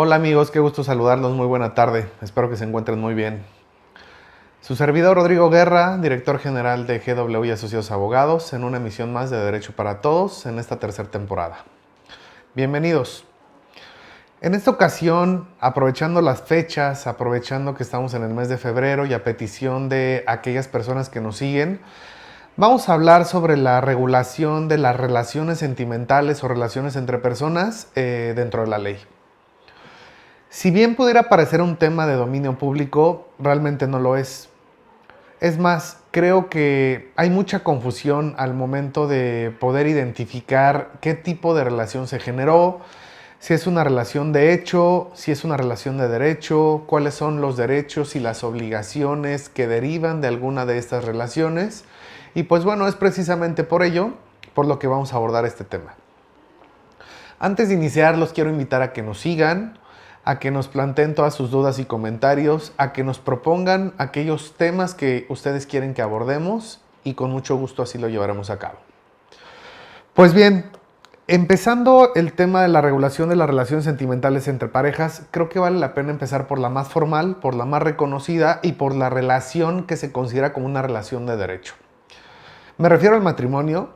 Hola amigos, qué gusto saludarlos, muy buena tarde, espero que se encuentren muy bien. Su servidor Rodrigo Guerra, director general de GW y Asociados Abogados, en una emisión más de Derecho para Todos en esta tercera temporada. Bienvenidos. En esta ocasión, aprovechando las fechas, aprovechando que estamos en el mes de febrero y a petición de aquellas personas que nos siguen, vamos a hablar sobre la regulación de las relaciones sentimentales o relaciones entre personas dentro de la ley. Si bien pudiera parecer un tema de dominio público, realmente no lo es. Es más, creo que hay mucha confusión al momento de poder identificar qué tipo de relación se generó, si es una relación de hecho, si es una relación de derecho, cuáles son los derechos y las obligaciones que derivan de alguna de estas relaciones. Y pues bueno, es precisamente por ello por lo que vamos a abordar este tema. Antes de iniciar, los quiero invitar a que nos sigan, a que nos planteen todas sus dudas y comentarios, a que nos propongan aquellos temas que ustedes quieren que abordemos y con mucho gusto así lo llevaremos a cabo. Pues bien, empezando el tema de la regulación de las relaciones sentimentales entre parejas, creo que vale la pena empezar por la más formal, por la más reconocida y por la relación que se considera como una relación de derecho. Me refiero al matrimonio.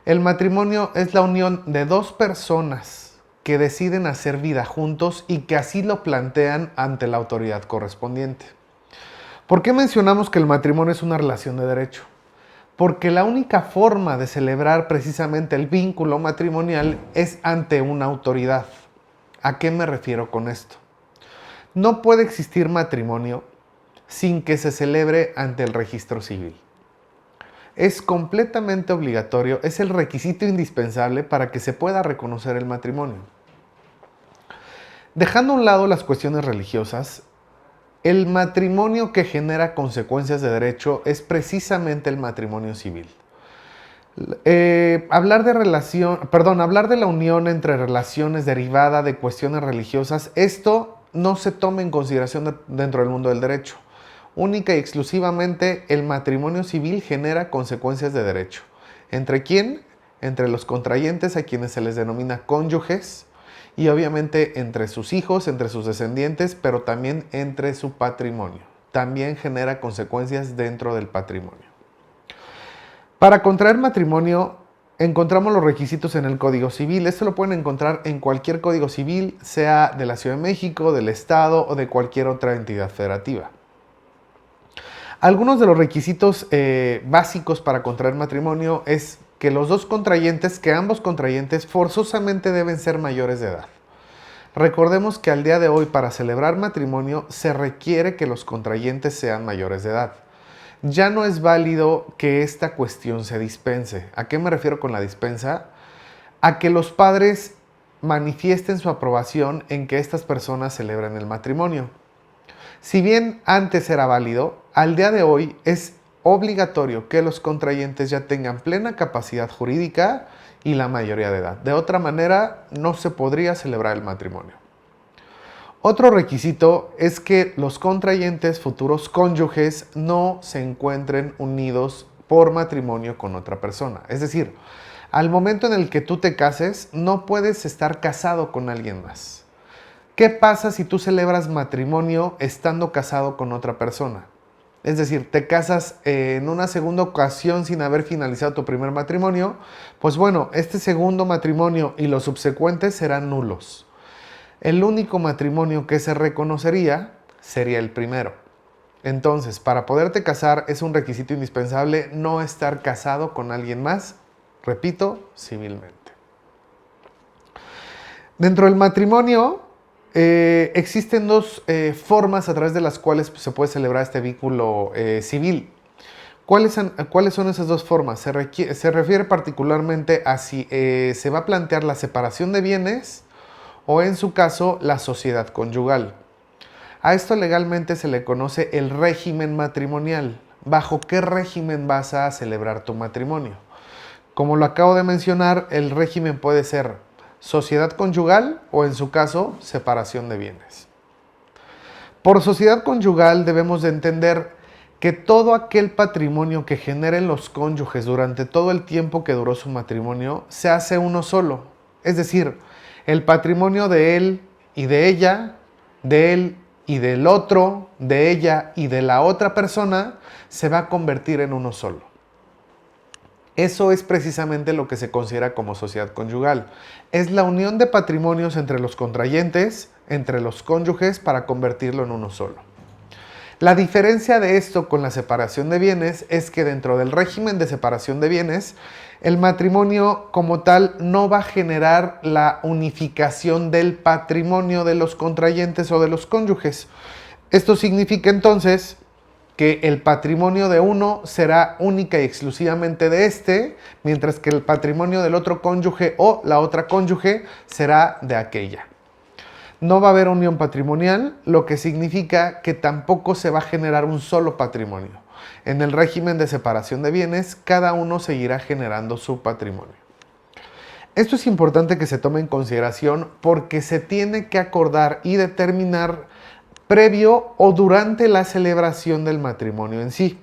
El matrimonio es la unión de dos personas que deciden hacer vida juntos y que así lo plantean ante la autoridad correspondiente. ¿Por qué mencionamos que el matrimonio es una relación de derecho? Porque la única forma de celebrar precisamente el vínculo matrimonial es ante una autoridad. ¿A qué me refiero con esto? No puede existir matrimonio sin que se celebre ante el registro civil. Es completamente obligatorio, es el requisito indispensable para que se pueda reconocer el matrimonio. Dejando a un lado las cuestiones religiosas, el matrimonio que genera consecuencias de derecho es precisamente el matrimonio civil. Hablar de la unión entre relaciones derivada de cuestiones religiosas, esto no se toma en consideración dentro del mundo del derecho. Única y exclusivamente el matrimonio civil genera consecuencias de derecho. ¿Entre quién? Entre los contrayentes, a quienes se les denomina cónyuges, y obviamente entre sus hijos, entre sus descendientes, pero también entre su patrimonio. También genera consecuencias dentro del patrimonio. Para contraer matrimonio, encontramos los requisitos en el Código Civil. Esto lo pueden encontrar en cualquier Código Civil, sea de la Ciudad de México, del Estado o de cualquier otra entidad federativa. Algunos de los requisitos básicos para contraer matrimonio es que los dos contrayentes, que ambos contrayentes forzosamente deben ser mayores de edad. Recordemos que al día de hoy para celebrar matrimonio se requiere que los contrayentes sean mayores de edad. Ya no es válido que esta cuestión se dispense. ¿A qué me refiero con la dispensa? A que los padres manifiesten su aprobación en que estas personas celebren el matrimonio. Si bien antes era válido, al día de hoy es obligatorio que los contrayentes ya tengan plena capacidad jurídica y la mayoría de edad. De otra manera, no se podría celebrar el matrimonio. Otro requisito es que los contrayentes, futuros cónyuges, no se encuentren unidos por matrimonio con otra persona. Es decir, al momento en el que tú te cases, no puedes estar casado con alguien más. ¿Qué pasa si tú celebras matrimonio estando casado con otra persona? Es decir, te casas en una segunda ocasión sin haber finalizado tu primer matrimonio, pues bueno, este segundo matrimonio y los subsecuentes serán nulos. El único matrimonio que se reconocería sería el primero. Entonces, para poderte casar es un requisito indispensable no estar casado con alguien más, repito, civilmente. Dentro del matrimonio existen dos formas a través de las cuales se puede celebrar este vínculo civil. ¿Cuáles son esas dos formas? Se refiere particularmente a si se va a plantear la separación de bienes o en su caso la sociedad conyugal. A esto legalmente se le conoce el régimen matrimonial. ¿Bajo qué régimen vas a celebrar tu matrimonio? Como lo acabo de mencionar, el régimen puede ser sociedad conyugal o en su caso separación de bienes. Por sociedad conyugal debemos de entender que todo aquel patrimonio que generen los cónyuges durante todo el tiempo que duró su matrimonio se hace uno solo. Es decir, el patrimonio de él y de ella, de él y del otro, de ella y de la otra persona, se va a convertir en uno solo. Eso es precisamente lo que se considera como sociedad conyugal. Es la unión de patrimonios entre los contrayentes, entre los cónyuges, para convertirlo en uno solo. La diferencia de esto con la separación de bienes es que dentro del régimen de separación de bienes, el matrimonio como tal no va a generar la unificación del patrimonio de los contrayentes o de los cónyuges. Esto significa entonces que el patrimonio de uno será única y exclusivamente de este, mientras que el patrimonio del otro cónyuge o la otra cónyuge será de aquella. No va a haber unión patrimonial, lo que significa que tampoco se va a generar un solo patrimonio. En el régimen de separación de bienes, cada uno seguirá generando su patrimonio. Esto es importante que se tome en consideración porque se tiene que acordar y determinar previo o durante la celebración del matrimonio en sí.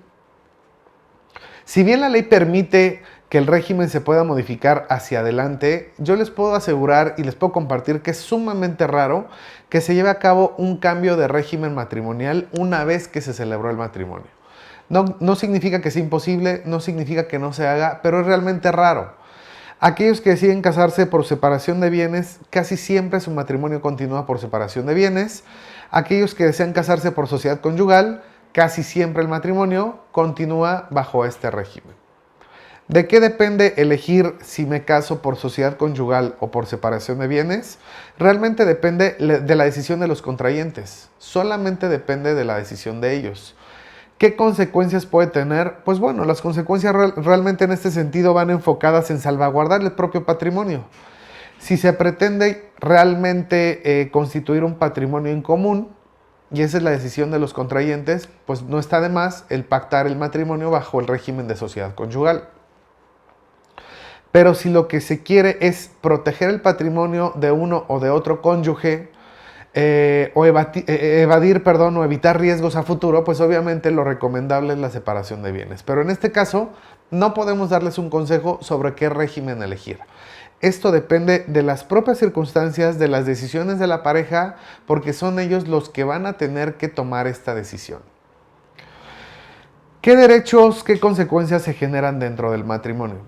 Si bien la ley permite que el régimen se pueda modificar hacia adelante, yo les puedo asegurar y les puedo compartir que es sumamente raro que se lleve a cabo un cambio de régimen matrimonial una vez que se celebró el matrimonio. No significa que sea imposible, no significa que no se haga, pero es realmente raro. Aquellos que deciden casarse por separación de bienes, casi siempre su matrimonio continúa por separación de bienes. Aquellos que desean casarse por sociedad conyugal, casi siempre el matrimonio continúa bajo este régimen. ¿De qué depende elegir si me caso por sociedad conyugal o por separación de bienes? Realmente depende de la decisión de los contrayentes. Solamente depende de la decisión de ellos. ¿Qué consecuencias puede tener? Pues bueno, las consecuencias realmente en este sentido van enfocadas en salvaguardar el propio patrimonio. Si se pretende realmente constituir un patrimonio en común, y esa es la decisión de los contrayentes, pues no está de más el pactar el matrimonio bajo el régimen de sociedad conyugal. Pero si lo que se quiere es proteger el patrimonio de uno o de otro cónyuge, o evitar riesgos a futuro, pues obviamente lo recomendable es la separación de bienes. Pero en este caso, no podemos darles un consejo sobre qué régimen elegir. Esto depende de las propias circunstancias, de las decisiones de la pareja, porque son ellos los que van a tener que tomar esta decisión. ¿Qué derechos, qué consecuencias se generan dentro del matrimonio?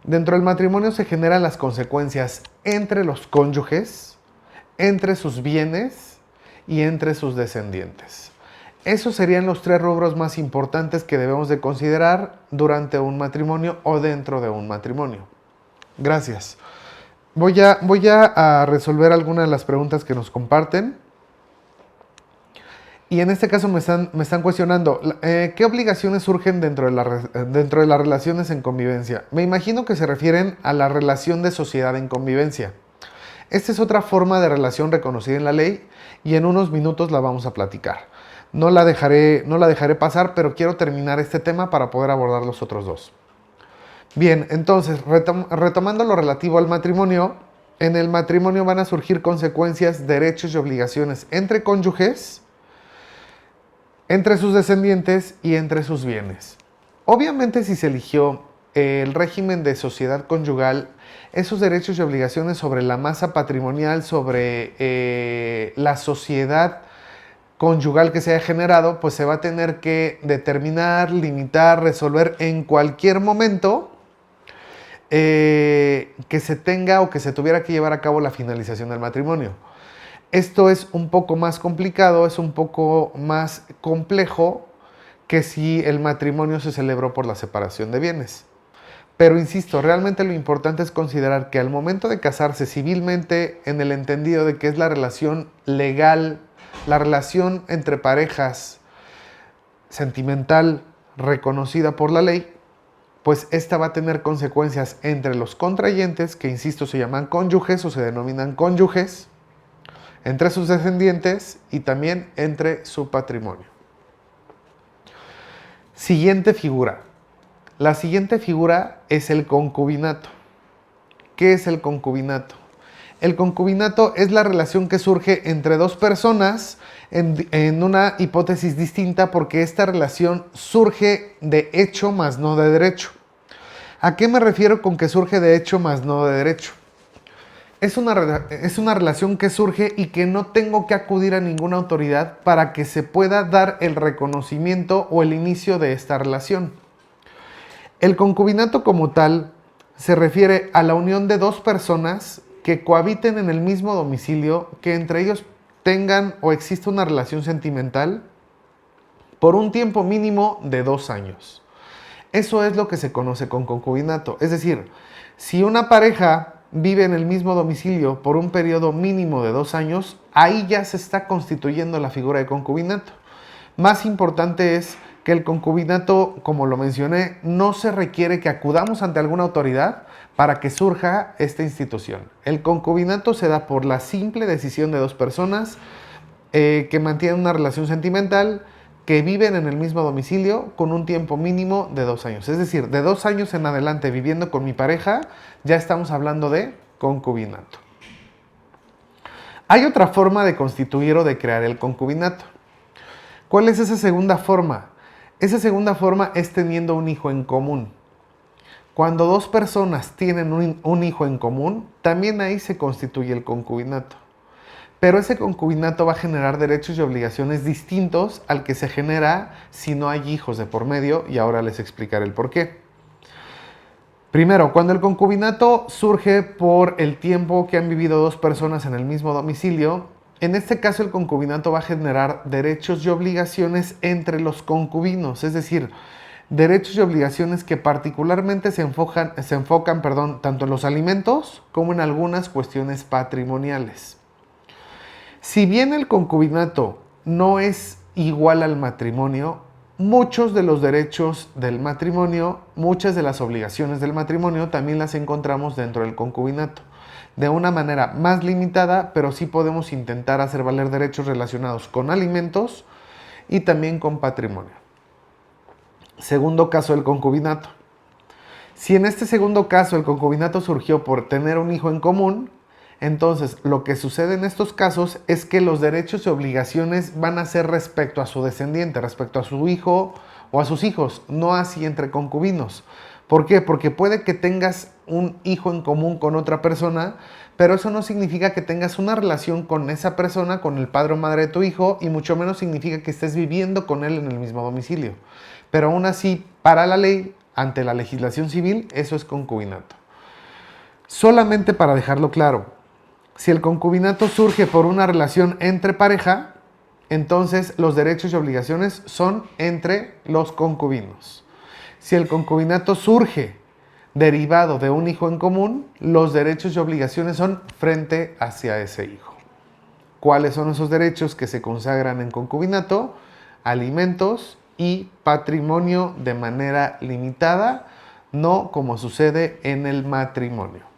Dentro del matrimonio se generan las consecuencias entre los cónyuges, entre sus bienes y entre sus descendientes. Esos serían los tres rubros más importantes que debemos de considerar durante un matrimonio o dentro de un matrimonio. Gracias. Voy a resolver algunas de las preguntas que nos comparten. Y en este caso me están cuestionando, ¿qué obligaciones surgen dentro de las relaciones en convivencia? Me imagino que se refieren a la relación de sociedad en convivencia. Esta es otra forma de relación reconocida en la ley y en unos minutos la vamos a platicar. No la dejaré pasar, pero quiero terminar este tema para poder abordar los otros dos. Bien, entonces, retomando lo relativo al matrimonio, en el matrimonio van a surgir consecuencias, derechos y obligaciones entre cónyuges, entre sus descendientes y entre sus bienes. Obviamente, si se eligió el régimen de sociedad conyugal, esos derechos y obligaciones sobre la masa patrimonial, sobre la sociedad conyugal que se haya generado, pues se va a tener que determinar, limitar, resolver en cualquier momento que se tenga o que se tuviera que llevar a cabo la finalización del matrimonio. Esto es un poco más complicado, es un poco más complejo que si el matrimonio se celebró por la separación de bienes. Pero insisto, realmente lo importante es considerar que al momento de casarse civilmente, en el entendido de que es la relación legal, la relación entre parejas sentimental reconocida por la ley, pues esta va a tener consecuencias entre los contrayentes, que insisto se llaman cónyuges o se denominan cónyuges, entre sus descendientes y también entre su patrimonio. Siguiente figura. La siguiente figura es el concubinato. ¿Qué es el concubinato? El concubinato es la relación que surge entre dos personas en una hipótesis distinta porque esta relación surge de hecho más no de derecho. ¿A qué me refiero con que surge de hecho más no de derecho? Es una relación que surge y que no tengo que acudir a ninguna autoridad para que se pueda dar el reconocimiento o el inicio de esta relación. El concubinato como tal se refiere a la unión de dos personas que cohabiten en el mismo domicilio, que entre ellos tengan o exista una relación sentimental por un tiempo mínimo de 2 años. Eso es lo que se conoce con concubinato. Es decir, si una pareja vive en el mismo domicilio por un periodo mínimo de 2 años, ahí ya se está constituyendo la figura de concubinato. Más importante es que el concubinato, como lo mencioné, no se requiere que acudamos ante alguna autoridad para que surja esta institución. El concubinato se da por la simple decisión de dos personas que mantienen una relación sentimental, que viven en el mismo domicilio con un tiempo mínimo de 2 años. Es decir, de 2 años en adelante viviendo con mi pareja, ya estamos hablando de concubinato. Hay otra forma de constituir o de crear el concubinato. ¿Cuál es esa segunda forma? Esa segunda forma es teniendo un hijo en común. Cuando dos personas tienen un hijo en común, también ahí se constituye el concubinato. Pero ese concubinato va a generar derechos y obligaciones distintos al que se genera si no hay hijos de por medio, y ahora les explicaré el por qué. Primero, cuando el concubinato surge por el tiempo que han vivido dos personas en el mismo domicilio, en este caso el concubinato va a generar derechos y obligaciones entre los concubinos, es decir, derechos y obligaciones que particularmente se enfocan, tanto en los alimentos como en algunas cuestiones patrimoniales. Si bien el concubinato no es igual al matrimonio, muchos de los derechos del matrimonio, muchas de las obligaciones del matrimonio también las encontramos dentro del concubinato. De una manera más limitada, pero sí podemos intentar hacer valer derechos relacionados con alimentos y también con patrimonio. Segundo caso del concubinato. Si en este segundo caso el concubinato surgió por tener un hijo en común, entonces lo que sucede en estos casos es que los derechos y obligaciones van a ser respecto a su descendiente, respecto a su hijo o a sus hijos, no así entre concubinos. ¿Por qué? Porque puede que tengas un hijo en común con otra persona, pero eso no significa que tengas una relación con esa persona, con el padre o madre de tu hijo, y mucho menos significa que estés viviendo con él en el mismo domicilio. Pero aún así, para la ley, ante la legislación civil, eso es concubinato. Solamente para dejarlo claro, si el concubinato surge por una relación entre pareja, entonces los derechos y obligaciones son entre los concubinos. Si el concubinato surge derivado de un hijo en común, los derechos y obligaciones son frente hacia ese hijo. ¿Cuáles son esos derechos que se consagran en concubinato? Alimentos y patrimonio de manera limitada, no como sucede en el matrimonio.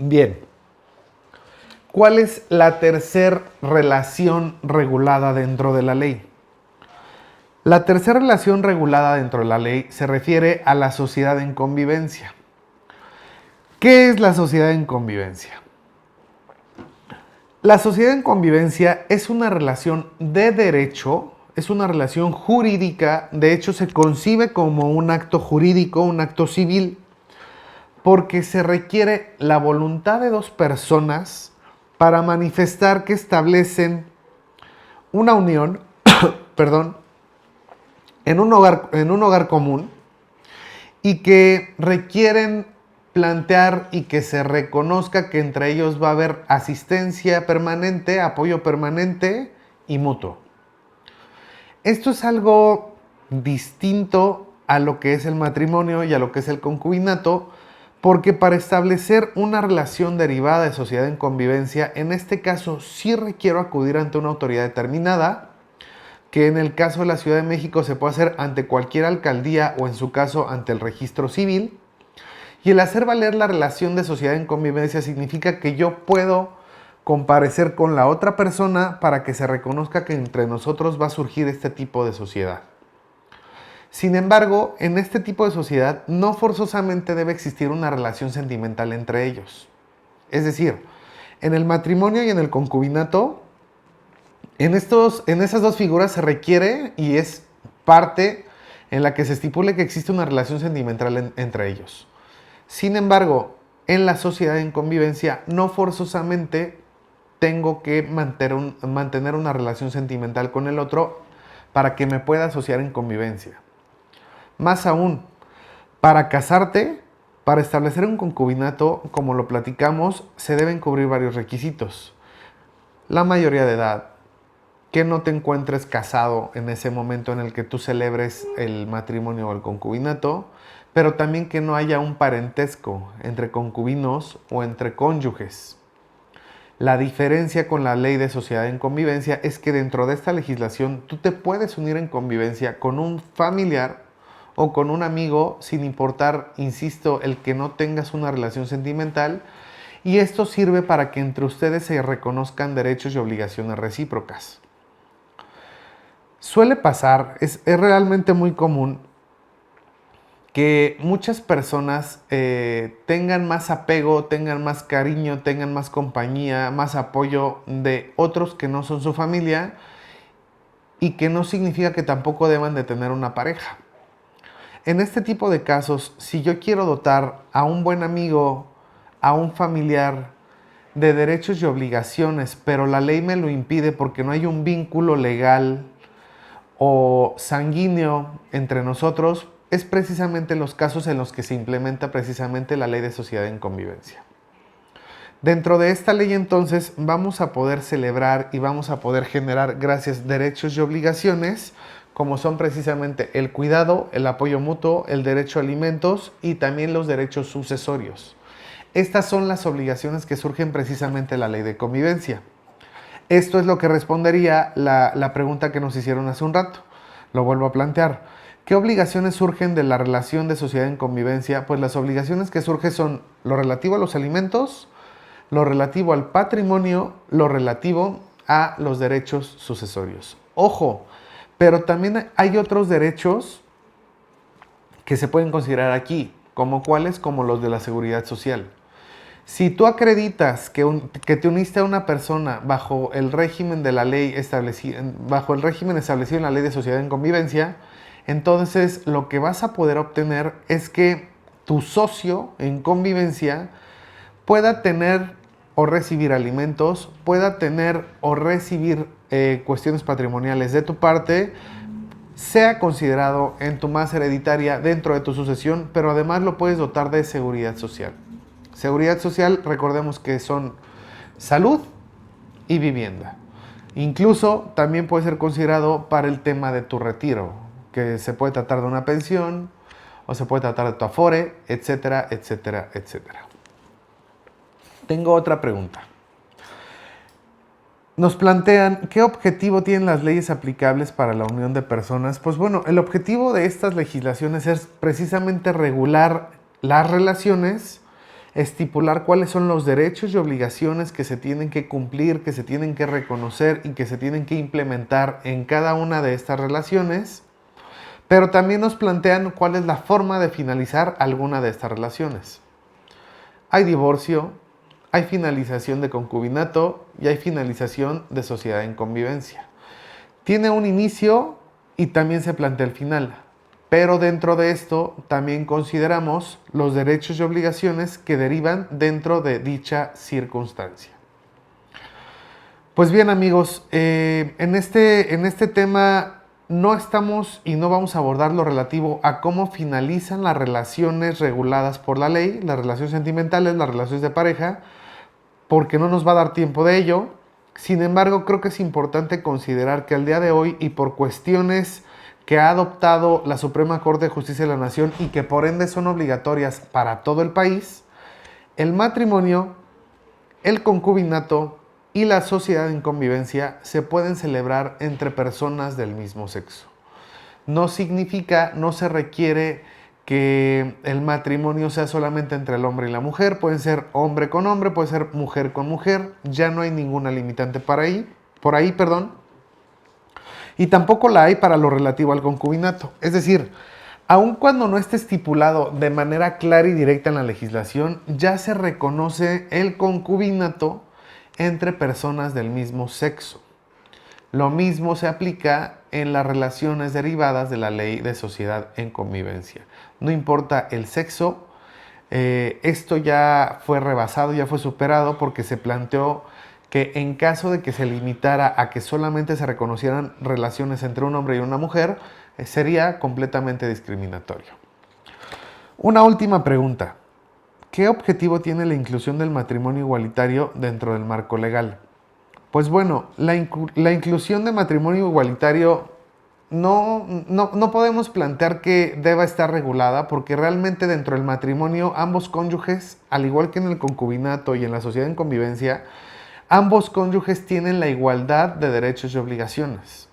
Bien, ¿cuál es la tercera relación regulada dentro de la ley? La tercera relación regulada dentro de la ley se refiere a la sociedad en convivencia. ¿Qué es la sociedad en convivencia? La sociedad en convivencia es una relación de derecho, es una relación jurídica, de hecho se concibe como un acto jurídico, un acto civil, porque se requiere la voluntad de dos personas para manifestar que establecen una unión, en un hogar común, y que requieren plantear y que se reconozca que entre ellos va a haber asistencia permanente, apoyo permanente y mutuo. Esto es algo distinto a lo que es el matrimonio y a lo que es el concubinato, porque para establecer una relación derivada de sociedad en convivencia, en este caso sí requiero acudir ante una autoridad determinada, que en el caso de la Ciudad de México se puede hacer ante cualquier alcaldía o en su caso ante el registro civil. Y el hacer valer la relación de sociedad en convivencia significa que yo puedo comparecer con la otra persona para que se reconozca que entre nosotros va a surgir este tipo de sociedad. Sin embargo, en este tipo de sociedad no forzosamente debe existir una relación sentimental entre ellos. Es decir, en el matrimonio y en el concubinato, en esas dos figuras se requiere y es parte en la que se estipule que existe una relación sentimental entre ellos. Sin embargo, en la sociedad en convivencia no forzosamente tengo que mantener una relación sentimental con el otro para que me pueda asociar en convivencia. Más aún, para casarte, para establecer un concubinato, como lo platicamos, se deben cubrir varios requisitos. La mayoría de edad, que no te encuentres casado en ese momento en el que tú celebres el matrimonio o el concubinato, pero también que no haya un parentesco entre concubinos o entre cónyuges. La diferencia con la ley de sociedad en convivencia es que dentro de esta legislación tú te puedes unir en convivencia con un familiar o con un amigo sin importar, insisto, el que no tengas una relación sentimental, y esto sirve para que entre ustedes se reconozcan derechos y obligaciones recíprocas. Suele pasar, es realmente muy común que muchas personas tengan más apego, tengan más cariño, tengan más compañía, más apoyo de otros que no son su familia, y que no significa que tampoco deban de tener una pareja. En este tipo de casos, si yo quiero dotar a un buen amigo, a un familiar, de derechos y obligaciones, pero la ley me lo impide porque no hay un vínculo legal o sanguíneo entre nosotros, es precisamente los casos en los que se implementa precisamente la ley de sociedad en convivencia. Dentro de esta ley entonces vamos a poder celebrar y vamos a poder generar, gracias, derechos y obligaciones, como son precisamente el cuidado, el apoyo mutuo, el derecho a alimentos y también los derechos sucesorios. Estas son las obligaciones que surgen precisamente de la ley de convivencia. Esto es lo que respondería la pregunta que nos hicieron hace un rato. Lo vuelvo a plantear. ¿Qué obligaciones surgen de la relación de sociedad en convivencia? Pues las obligaciones que surgen son lo relativo a los alimentos, lo relativo al patrimonio, lo relativo a los derechos sucesorios. Ojo, pero también hay otros derechos que se pueden considerar aquí, como cuáles, como los de la seguridad social. Si tú acreditas que te uniste a una persona bajo el régimen de la ley establecido en la ley de sociedad en convivencia, entonces lo que vas a poder obtener es que tu socio en convivencia pueda tener o recibir alimentos, pueda tener o recibir cuestiones patrimoniales de tu parte, sea considerado en tu masa hereditaria dentro de tu sucesión, pero además lo puedes dotar de seguridad social. Seguridad social, recordemos que son salud y vivienda. Incluso también puede ser considerado para el tema de tu retiro, que se puede tratar de una pensión o se puede tratar de tu afore, etcétera, etcétera, etcétera. Tengo otra pregunta. Nos plantean, ¿qué objetivo tienen las leyes aplicables para la unión de personas? Pues bueno, el objetivo de estas legislaciones es precisamente regular las relaciones, estipular cuáles son los derechos y obligaciones que se tienen que cumplir, que se tienen que reconocer y que se tienen que implementar en cada una de estas relaciones, pero también nos plantean cuál es la forma de finalizar alguna de estas relaciones. Hay divorcio, hay finalización de concubinato y hay finalización de sociedad en convivencia. Tiene un inicio y también se plantea el final. Pero dentro de esto también consideramos los derechos y obligaciones que derivan dentro de dicha circunstancia. Pues bien, amigos, en este tema no estamos y no vamos a abordar lo relativo a cómo finalizan las relaciones reguladas por la ley, las relaciones sentimentales, las relaciones de pareja, porque no nos va a dar tiempo de ello. Sin embargo, creo que es importante considerar que al día de hoy, y por cuestiones que ha adoptado la Suprema Corte de Justicia de la Nación y que por ende son obligatorias para todo el país, el matrimonio, el concubinato y la sociedad en convivencia se pueden celebrar entre personas del mismo sexo. No significa, no se requiere que el matrimonio sea solamente entre el hombre y la mujer, pueden ser hombre con hombre, puede ser mujer con mujer, ya no hay ninguna limitante por ahí. Y tampoco la hay para lo relativo al concubinato. Es decir, aun cuando no esté estipulado de manera clara y directa en la legislación, ya se reconoce el concubinato entre personas del mismo sexo. Lo mismo se aplica en las relaciones derivadas de la ley de sociedad en convivencia. No importa el sexo, esto ya fue rebasado, ya fue superado porque se planteó que en caso de que se limitara a que solamente se reconocieran relaciones entre un hombre y una mujer, sería completamente discriminatorio. Una última pregunta. ¿Qué objetivo tiene la inclusión del matrimonio igualitario dentro del marco legal? Pues bueno, la inclusión de matrimonio igualitario no podemos plantear que deba estar regulada porque realmente dentro del matrimonio ambos cónyuges, al igual que en el concubinato y en la sociedad en convivencia, ambos cónyuges tienen la igualdad de derechos y obligaciones.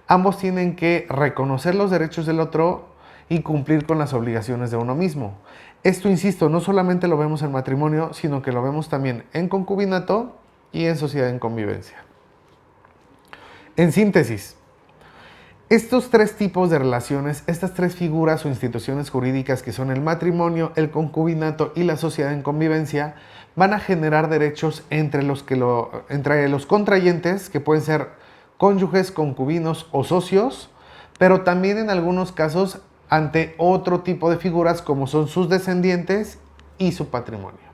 Ambos tienen que reconocer los derechos del otro y cumplir con las obligaciones de uno mismo. Esto, insisto, no solamente lo vemos en matrimonio, sino que lo vemos también en concubinato y en sociedad en convivencia. En síntesis, estos tres tipos de relaciones, estas tres figuras o instituciones jurídicas que son el matrimonio, el concubinato y la sociedad en convivencia, van a generar derechos entre los contrayentes, que pueden ser cónyuges, concubinos o socios, pero también en algunos casos ante otro tipo de figuras como son sus descendientes y su patrimonio.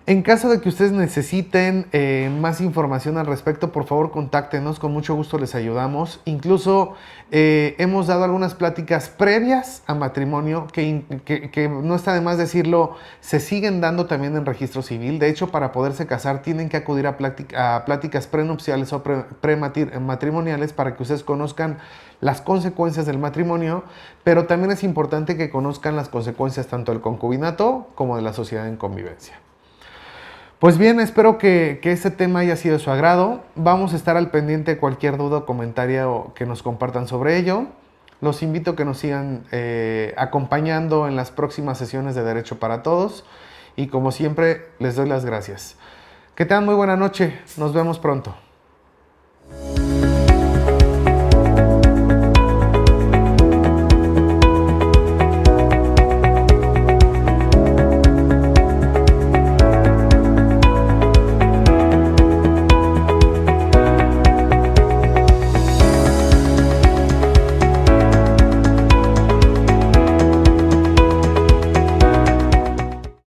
En caso de que ustedes necesiten más información al respecto, por favor contáctenos, con mucho gusto les ayudamos. Incluso hemos dado algunas pláticas previas a matrimonio que no está de más decirlo, se siguen dando también en registro civil. De hecho, para poderse casar tienen que acudir a pláticas prenupciales o matrimoniales para que ustedes conozcan las consecuencias del matrimonio, pero también es importante que conozcan las consecuencias tanto del concubinato como de la sociedad en convivencia. Pues bien, espero que este tema haya sido de su agrado. Vamos a estar al pendiente de cualquier duda o comentario que nos compartan sobre ello. Los invito a que nos sigan acompañando en las próximas sesiones de Derecho para Todos. Y como siempre, les doy las gracias. Que tengan muy buena noche. Nos vemos pronto.